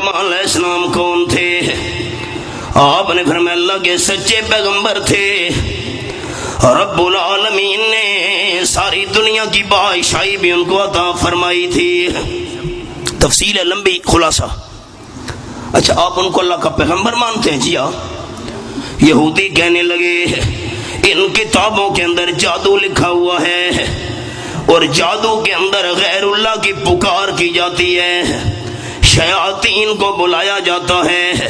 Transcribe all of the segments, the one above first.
سلیمان علیہ السلام کون تھے؟ آپ نے فرمایا اللہ کے سچے پیغمبر تھے، رب العالمین نے ساری دنیا کی بادشاہی بھی ان کو عطا فرمائی تھی۔ تفصیل ہے لمبی، خلاصہ۔ اچھا آپ ان کو اللہ کا پیغمبر مانتے ہیں؟ جی ہاں۔ یہودی کہنے لگے ان کتابوں کے اندر جادو لکھا ہوا ہے، اور جادو کے اندر غیر اللہ کی پکار کی جاتی ہے، شیاطین کو بلایا جاتا ہے،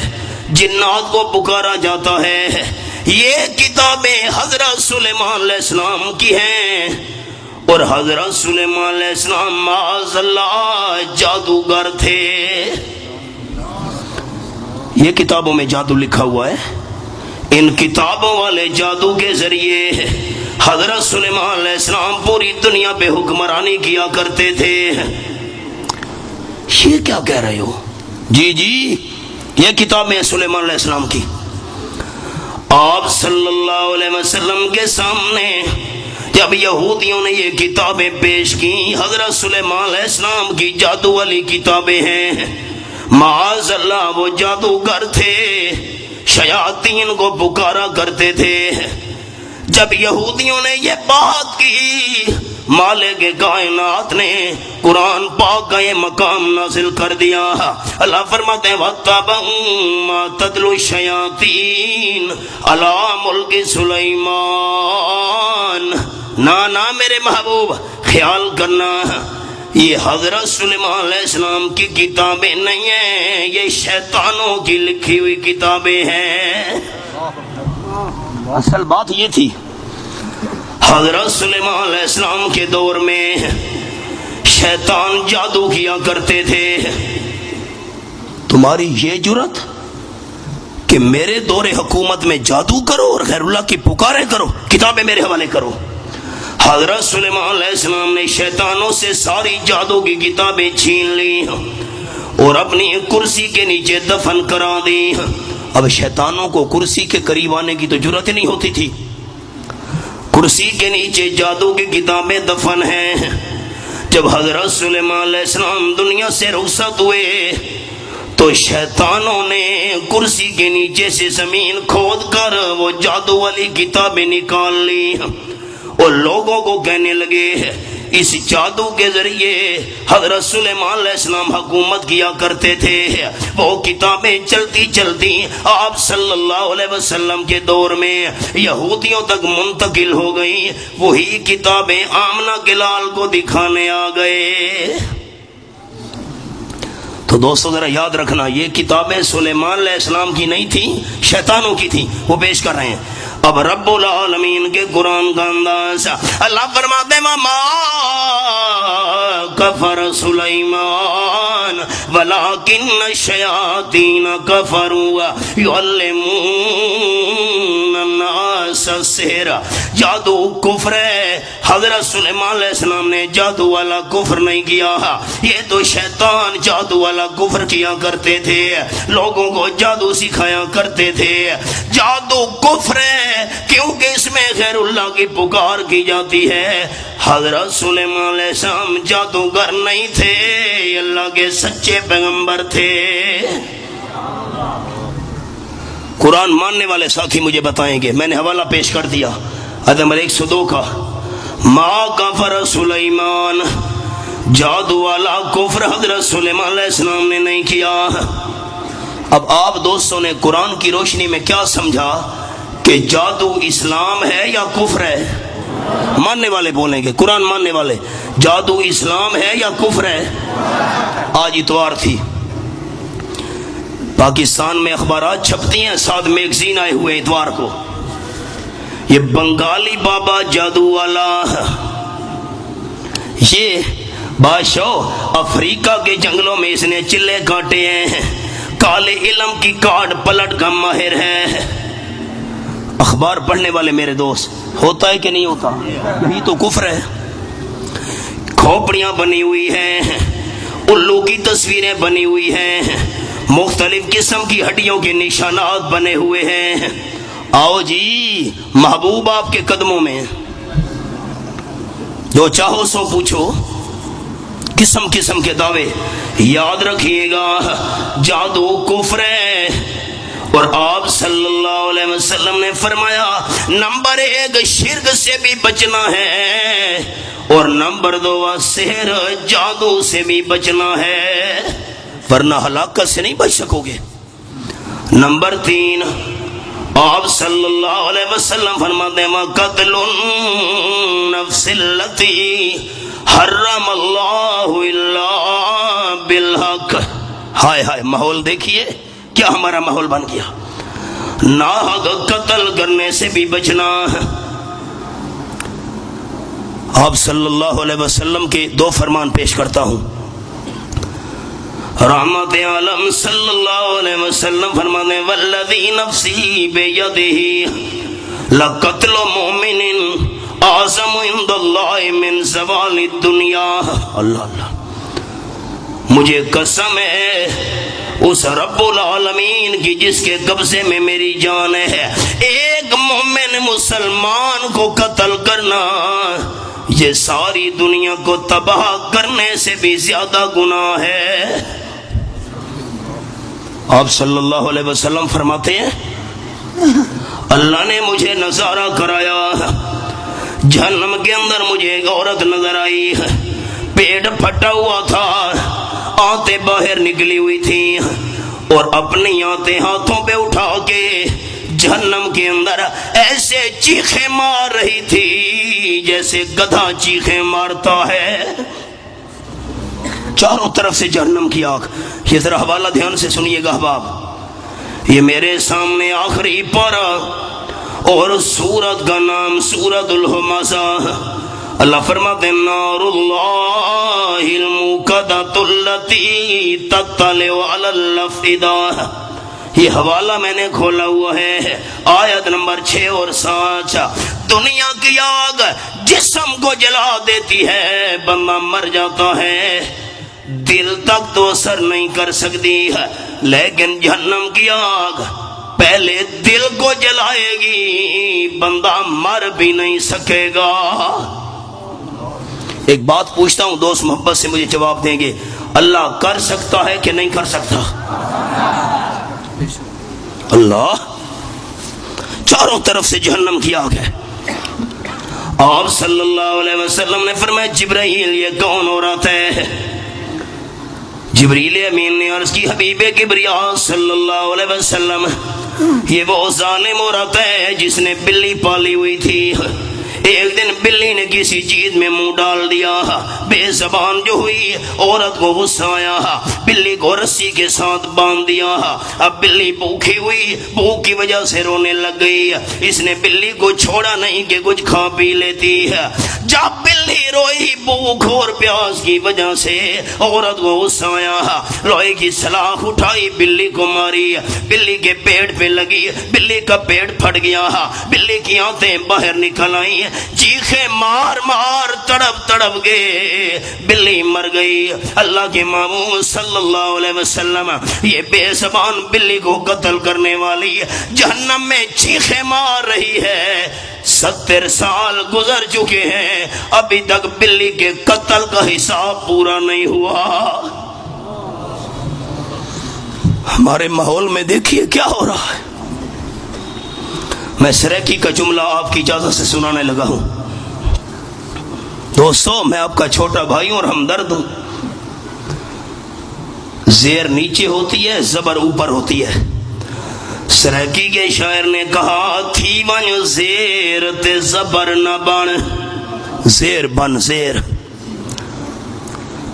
جنات کو پکارا جاتا ہے۔ یہ کتابیں حضرت سلیمان علیہ السلام کی ہیں، اور حضرت سلیمان علیہ السلام معاذ اللہ جادوگر تھے۔ یہ کتابوں میں جادو لکھا ہوا ہے، ان کتابوں والے جادو کے ذریعے حضرت سلیمان علیہ السلام پوری دنیا پہ حکمرانی کیا کرتے تھے۔ یہ کیا کہہ رہے ہو؟ جی جی یہ کتابیں سلیمان علیہ السلام کی۔ آپ صلی اللہ علیہ وسلم کے سامنے جب یہودیوں نے یہ کتابیں پیش کی، حضرت سلیمان علیہ السلام کی جادو والی کتابیں ہیں، معاذ اللہ وہ جادوگر تھے، شیاطین کو پکارا کرتے تھے۔ جب یہودیوں نے یہ بات کی، مالک کائنات نے قرآن پاک کا یہ مقام نازل کر دیا۔ اللہ فرماتے ہیں وَاتَّبَعُوا مَا تَتْلُو الشَّيَاطِينُ عَلَىٰ مُلْكِ سُلَيْمَانَ۔ نا میرے محبوب خیال کرنا، یہ حضرت سلیمان علیہ السلام کی کتابیں نہیں ہیں، یہ شیطانوں کی لکھی ہوئی کتابیں ہیں۔ اصل بات یہ تھی، حضرت سلیمان علیہ السلام کے دور میں شیطان جادو کیا کرتے تھے۔ تمہاری یہ جرت کہ میرے دور حکومت میں جادو کرو اور غیر اللہ کی پکاریں کرو، کتابیں میرے حوالے کرو۔ حضرت سلیمان علیہ السلام نے شیطانوں سے ساری جادو کی کتابیں چھین لی اور اپنی کرسی کے نیچے دفن کرا دی۔ اب شیطانوں کو کرسی کے قریب آنے کی تو جرت نہیں ہوتی تھی، کرسی کے نیچے جادو کی کتابیں دفن ہیں۔ جب حضرت سلیمان علیہ السلام دنیا سے رخصت ہوئے تو شیطانوں نے کرسی کے نیچے سے زمین کھود کر وہ جادو والی کتابیں نکال لی، اور لوگوں کو کہنے لگے اس جادو کے ذریعے حضرت سلیمان علیہ السلام حکومت کیا کرتے تھے۔ وہ کتابیں چلتی چلتی آپ صلی اللہ علیہ وسلم کے دور میں یہودیوں تک منتقل ہو گئی، وہی کتابیں آمنہ کے لال کو دکھانے آ گئے۔ تو دوستو ذرا یاد رکھنا، یہ کتابیں سلیمان علیہ السلام کی نہیں تھیں، شیطانوں کی تھیں، وہ پیش کر رہے ہیں۔ اب رب العالمین کے قرآن کا انداز، اللہ فرماتے ہیں وَمَا كَفَرَ سُلَيْمَانُ وَلَٰكِنَّ الشَّيَاطِينَ كَفَرُوا يُعَلِّمُونَ النَّاسَ السِّحْرَ۔ جادو کفر ہے، حضرت سلیمان علیہ السلام نے جادو والا کفر نہیں کیا، یہ تو شیطان جادو والا کفر کیا کرتے تھے، لوگوں کو جادو سکھایا کرتے تھے۔ جادو کفر ہے کیونکہ اس میں غیر اللہ کی پکار کی جاتی ہے۔ حضرت سلیمان علیہ السلام جادوگر نہیں تھے، اللہ کے سچے پیغمبر تھے۔ قرآن ماننے والے ساتھی مجھے بتائیں گے، میں نے حوالہ پیش کر دیا عدم 102 کا، ما کفر سلیمان، جادو والا کفر حضرت سلیمان علیہ السلام نے نہیں کیا۔ اب آپ دوستوں نے قرآن کی روشنی میں کیا سمجھا کہ جادو اسلام ہے یا کفر ہے؟ ماننے والے بولیں گے، قرآن ماننے والے، جادو اسلام ہے یا کفر ہے؟ آج اتوار تھی، پاکستان میں اخبارات چھپتی ہیں، 7 میگزین آئے ہوئے اتوار کو، یہ بنگالی بابا جادو والا، یہ بادشاہ افریقہ کے جنگلوں میں اس نے چلے کاٹے ہیں، کالے علم کی کاٹ پلٹ کا ماہر ہے۔ اخبار پڑھنے والے میرے دوست، ہوتا ہے کہ نہیں ہوتا؟ یہی تو کفر ہے۔ کھوپڑیاں بنی ہوئی ہیں، الو کی تصویریں بنی ہوئی ہیں، مختلف قسم کی ہڈیوں کے نشانات بنے ہوئے ہیں۔ آؤ جی محبوب آپ کے قدموں میں، جو چاہو سو پوچھو، قسم قسم کے دعوے. یاد رکھیے گا جادو کفر ہے. اور آپ صلی اللہ علیہ وسلم نے فرمایا نمبر 1 شرک سے بھی بچنا ہے اور نمبر 2 سحر جادو سے بھی بچنا ہے ورنہ ہلاکت سے نہیں بچ سکو گے. نمبر 3 آپ صلی اللہ علیہ وسلم فرماتے ہیں قتل النفس التی حرم اللہ الا بالحق. ہائے ہائے ماحول دیکھیے کیا ہمارا ماحول بن گیا. ناحق قتل کرنے سے بھی بچنا. آپ صلی اللہ علیہ وسلم کے 2 فرمان پیش کرتا ہوں. رحمت عالم صلی اللہ علیہ وسلم فرماتے ہیں والذی نفسی بیدہ لقتل مومن اعظم عند اللہ من زوال الدنیا. اللہ اللہ مجھے قسم ہے اس رب العالمین کی جس کے قبضے میں میری جان ہے، ایک مومن مسلمان کو قتل کرنا یہ ساری دنیا کو تباہ کرنے سے بھی زیادہ گناہ ہے. آپ صلی اللہ علیہ وسلم فرماتے ہیں اللہ نے مجھے نظارہ کرایا، جہنم کے اندر مجھے ایک عورت نظر آئی، پیٹ پھٹا ہوا تھا، آنتیں باہر نکلی ہوئی تھی اور اپنی آنتیں ہاتھوں پہ اٹھا کے جہنم کے اندر ایسے چیخیں مار رہی تھی جیسے گدھا چیخیں مارتا ہے. چاروں طرف سے جہنم کی آگ. یہ ذرا حوالہ دھیان سے سنیے گا احباب. یہ میرے سامنے آخری پارہ اور سورت کا نام سورت الہمزہ. اللہ فرماتے ہیں نار اللہ الموقدۃ التی تطلع علی الافئدہ. یہ حوالہ میں نے کھولا ہوا ہے آیت نمبر 6 اور 7. دنیا کی آگ جسم کو جلا دیتی ہے، بندہ مر جاتا ہے، دل تک تو اثر نہیں کر سکتی ہے، لیکن جہنم کی آگ پہلے دل کو جلائے گی، بندہ مر بھی نہیں سکے گا. ایک بات پوچھتا ہوں، دوست محبت سے مجھے جواب دیں گے، اللہ کر سکتا ہے کہ نہیں کر سکتا؟ اللہ چاروں طرف سے جہنم کی آگ ہے. آپ صلی اللہ علیہ وسلم نے فرمایا جبرائیل یہ کون عورت ہے؟ جبریل امین نے عرض کی حبیب کبریا صلی اللہ علیہ وسلم یہ وہ ظالم عورت ہے جس نے بلی پالی ہوئی تھی. ایک دن بلی نے کسی چیز میں منہ ڈال دیا، بے زبان جو ہوئی، عورت کو غصہ آیا، بلی کو رسی کے ساتھ باندھ دیا. اب بلی بھوکی ہوئی، بھوک کی وجہ سے رونے لگ گئی. اس نے بلی کو چھوڑا نہیں کہ کچھ کھا پی لیتی ہے. جب بلی روئی بھوک اور پیاس کی وجہ سے، عورت کو غصہ آیا، لوہے کی سلاخ اٹھائی، بلی کو ماری، بلی کے پیٹ پہ لگی، بلی کا پیٹ پھٹ گیا، بلی کی آنتیں باہر نکل آئی، چیخیں مار مار تڑپ تڑپ گئے، بلی مر گئی. اللہ کے محبوب صلی اللہ علیہ وسلم یہ بے زبان بلی کو قتل کرنے والی جہنم میں چیخیں مار رہی ہے. 70 سال گزر چکے ہیں، ابھی تک بلی کے قتل کا حساب پورا نہیں ہوا. ہمارے ماحول میں دیکھیے کیا ہو رہا ہے. میں سریکی کا جملہ آپ کی اجازت سے سنانے لگا ہوں. دوستو میں آپ کا چھوٹا بھائی اور ہمدرد ہوں. زیر نیچے ہوتی ہے، زبر اوپر ہوتی ہے. سریکی کے شاعر نے کہا تھی ون زیر تے زبر نہ بن، زیر بن زیر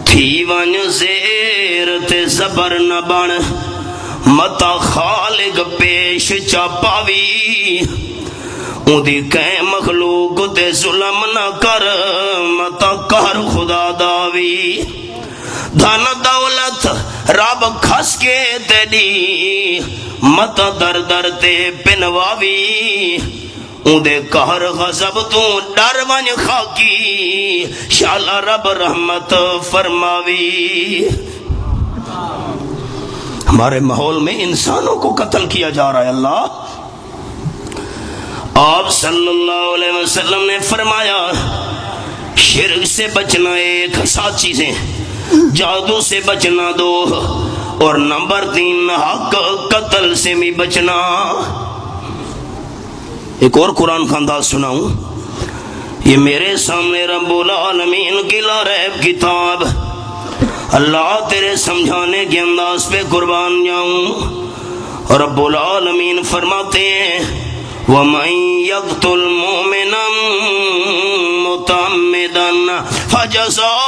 تھی ون زیر تے زبر نہ بن، متا خالق پیش چا پاوی، اودی کہیں مخلوق تے ظلم نہ کر، متا کر خدا داوی. دھن دولت رب کھس کے تیری، متا در در تے پنواوی، اودے قہر غضب تو ڈر ون خاکی، شالا رب رحمت فرماوی. ہمارے ماحول میں انسانوں کو قتل کیا جا رہا ہے. اللہ آپ صلی اللہ علیہ وسلم نے فرمایا شرک سے بچنا ایک 7 چیزیں. جادو سے بچنا 2، اور نمبر 3 حق قتل سے بھی بچنا۔ ایک اور قرآن کا انداز سناؤں، یہ میرے سامنے رب العالمین کی لا ریب کتاب، اللہ تیرے سمجھانے کے انداز پہ قربان جاؤں۔ رب العالمین فرماتے ہیں وَمَن يَقْتُلْ مُؤْمِنًا مُتَعَمِّدًا فَجَزَاؤُهُ